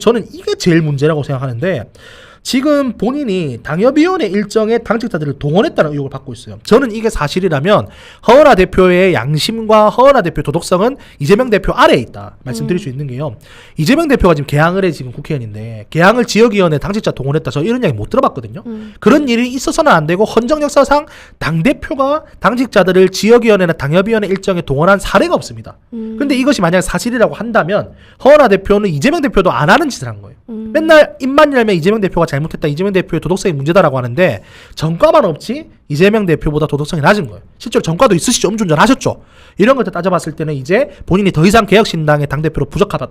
저는 이게 제일 문제라고 생각하는데 지금 본인이 당협위원회 일정에 당직자들을 동원했다는 의혹을 받고 있어요. 저는 이게 사실이라면 허은하 대표의 양심과 허은하 대표의 도덕성은 이재명 대표 아래에 있다 말씀드릴 수 있는 게요. 이재명 대표가 지금 개항을 해 지금 국회의원인데 개항을 지역위원회 당직자 동원했다 저 이런 이야기 못 들어봤거든요. 그런 일이 있어서는 안 되고 헌정 역사상 당대표가 당직자들을 지역위원회나 당협위원회 일정에 동원한 사례가 없습니다. 근데 이것이 만약 사실이라고 한다면 허은하 대표는 이재명 대표도 안 하는 짓을 한 거예요. 맨날 입만 열면 이재명 대표가 잘못했다, 이재명 대표의 도덕성이 문제다라고 하는데 전과만 없지 이재명 대표보다 도덕성이 낮은 거예요. 실제로 전과도 있으시죠. 음주운전 하셨죠. 이런 것들 따져봤을 때는 이제 본인이 더 이상 개혁신당의 당대표로 부족하다.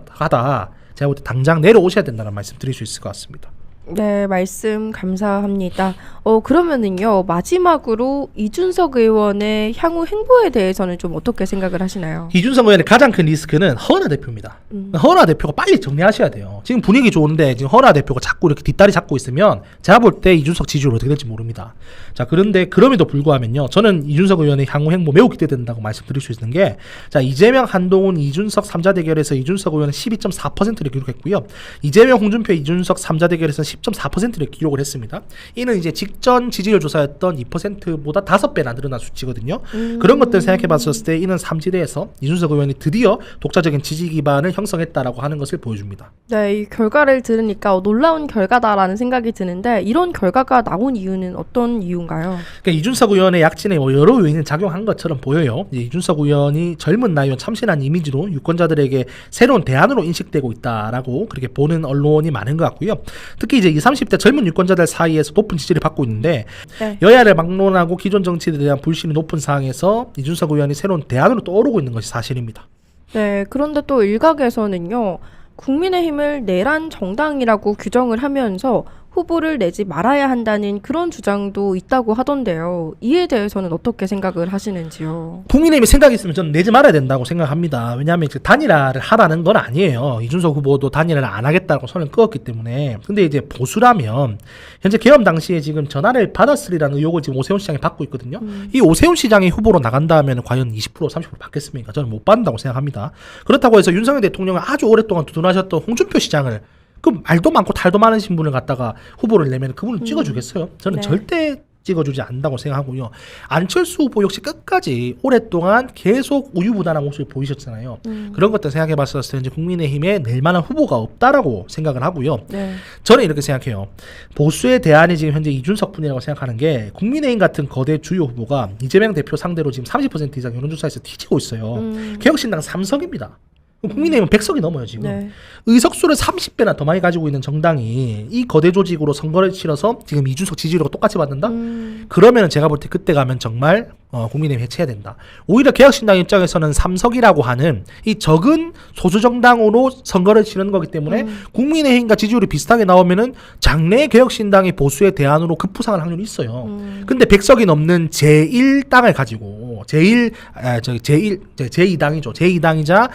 제가 볼 때 당장 내려오셔야 된다는 말씀 드릴 수 있을 것 같습니다. 네, 말씀 감사합니다. 그러면은요, 마지막으로 이준석 의원의 향후 행보에 대해서는 좀 어떻게 생각을 하시나요? 이준석 의원의 가장 큰 리스크는 허은하 대표입니다. 허은하 대표가 빨리 정리하셔야 돼요. 지금 분위기 좋은데 지금 허은하 대표가 자꾸 이렇게 뒷다리 잡고 있으면 제가 볼 때 이준석 지지율 어떻게 될지 모릅니다. 자, 그런데 그럼에도 불구하면요, 저는 이준석 의원의 향후 행보 매우 기대된다고 말씀드릴 수 있는 게, 자, 이재명, 한동훈, 이준석 3자 대결에서 이준석 의원은 12.4%를 기록했고요. 이재명, 홍준표, 이준석 3자 대결에서 10.4%를 기록을 했습니다. 이는 이제 직전 지지율 조사였던 2%보다 5배나 늘어난 수치거든요. 그런 것들 생각해 봤을 때 이는 삼지대에서 이준석 의원이 드디어 독자적인 지지 기반을 형성했다라고 하는 것을 보여줍니다. 네, 이 결과를 들으니까 놀라운 결과다라는 생각이 드는데 이런 결과가 나온 이유는 어떤 이유인가요? 그러니까 이준석 의원의 약진에 여러 요인이 작용한 것처럼 보여요. 이준석 의원이 젊은 나이와 참신한 이미지로 유권자들에게 새로운 대안으로 인식되고 있다라고 그렇게 보는 언론이 많은 것 같고요. 특히 이제 20, 30대 젊은 유권자들 사이에서 높은 지지를 받고 있는데, 네, 여야를 막론하고 기존 정치에 대한 불신이 높은 상황에서 이준석 의원이 새로운 대안으로 떠오르고 있는 것이 사실입니다. 네, 그런데 또 일각에서는요, 국민의힘을 내란 정당이라고 규정을 하면서 후보를 내지 말아야 한다는 그런 주장도 있다고 하던데요. 이에 대해서는 어떻게 생각을 하시는지요? 국민의힘이 생각이 있으면 저는 내지 말아야 된다고 생각합니다. 왜냐하면 단일화를 하라는 건 아니에요. 이준석 후보도 단일화를 안 하겠다고 선을 그었기 때문에. 근데 이제 보수라면 현재 계엄 당시에 지금 전화를 받았으리라는 의혹을 지금 오세훈 시장이 받고 있거든요. 이 오세훈 시장이 후보로 나간다 하면 과연 20% 30% 받겠습니까? 저는 못 받는다고 생각합니다. 그렇다고 해서 윤석열 대통령을 아주 오랫동안 두둔하셨던 홍준표 시장을, 그 말도 많고 탈도 많으신 분을 갖다가 후보를 내면 그분을 찍어주겠어요? 저는 절대 찍어주지 않는다고 생각하고요. 안철수 후보 역시 끝까지 오랫동안 계속 우유부단한 모습을 보이셨잖아요. 그런 것들 생각해 봤을 때 이제 국민의힘에 낼 만한 후보가 없다라고 생각을 하고요. 저는 이렇게 생각해요. 보수의 대안이 지금 현재 이준석 분이라고 생각하는 게, 국민의힘 같은 거대 주요 후보가 이재명 대표 상대로 지금 30% 이상 여론조사에서 뒤지고 있어요. 개혁신당 3석입니다. 국민의힘은 100석이 넘어요 지금. 의석수를 30배나 더 많이 가지고 있는 정당이 이 거대 조직으로 선거를 치러서 지금 이준석 지지율과 똑같이 받는다? 그러면 제가 볼 때 그때 가면 정말 국민의힘 해체해야 된다. 오히려 개혁신당 입장에서는 3석이라고 하는 이 적은 소수 정당으로 선거를 치르는 거기 때문에 국민의힘과 지지율이 비슷하게 나오면은 장래 개혁신당이 보수의 대안으로 급부상할 확률이 있어요. 근데 100석이 넘는 제1당을 가지고 제2당이죠. 제2당이자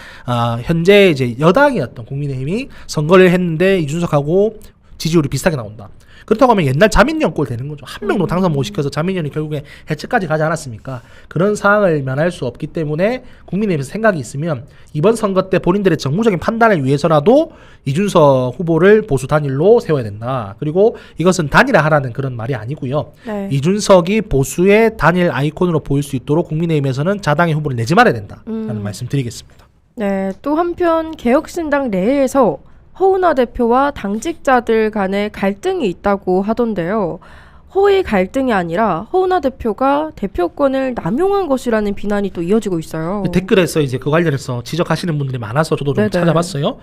현재 이제 여당이었던 국민의힘이 선거를 했는데 이준석하고 지지율이 비슷하게 나온다. 그렇다고 하면 옛날 자민련 꼴 되는 거죠. 한 명도 당선 못 시켜서 자민련이 결국에 해체까지 가지 않았습니까? 그런 상황을 면할 수 없기 때문에 국민의힘에서 생각이 있으면 이번 선거 때 본인들의 정무적인 판단을 위해서라도 이준석 후보를 보수 단일로 세워야 된다. 그리고 이것은 단일화하라는 그런 말이 아니고요. 이준석이 보수의 단일 아이콘으로 보일 수 있도록 국민의힘에서는 자당의 후보를 내지 말아야 된다라는 말씀 드리겠습니다. 네, 또 한편 개혁신당 내에서 허은하 대표와 당직자들 간에 갈등이 있다고 하던데요. 허위 갈등이 아니라 허은하 대표가 대표권을 남용한 것이라는 비난이 또 이어지고 있어요. 댓글에서 이제 그 관련해서 지적하시는 분들이 많아서 저도 좀 찾아봤어요.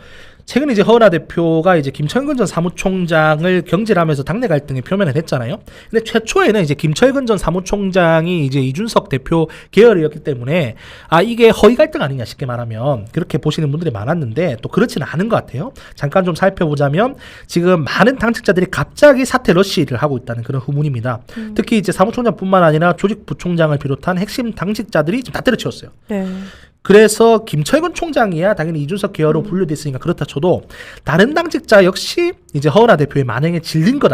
최근에 이제 허은하 대표가 이제 김철근 전 사무총장을 경질하면서 당내 갈등에 표면을 했잖아요. 근데 최초에는 이제 김철근 전 사무총장이 이제 이준석 대표 계열이었기 때문에 이게 허위 갈등 아니냐 쉽게 말하면 그렇게 보시는 분들이 많았는데 또 그렇지는 않은 것 같아요. 잠깐 좀 살펴보자면 지금 많은 당직자들이 갑자기 사퇴 러시를 하고 있다는 그런 후문입니다. 특히 이제 사무총장뿐만 아니라 조직 부총장을 비롯한 핵심 당직자들이 지금 다 때려치웠어요. 그래서 김철근 총장이야 당연히 이준석 계열로 분류됐으니까 그렇다 쳐도 다른 당직자 역시 이제 허은하 대표의 만행에 질린 것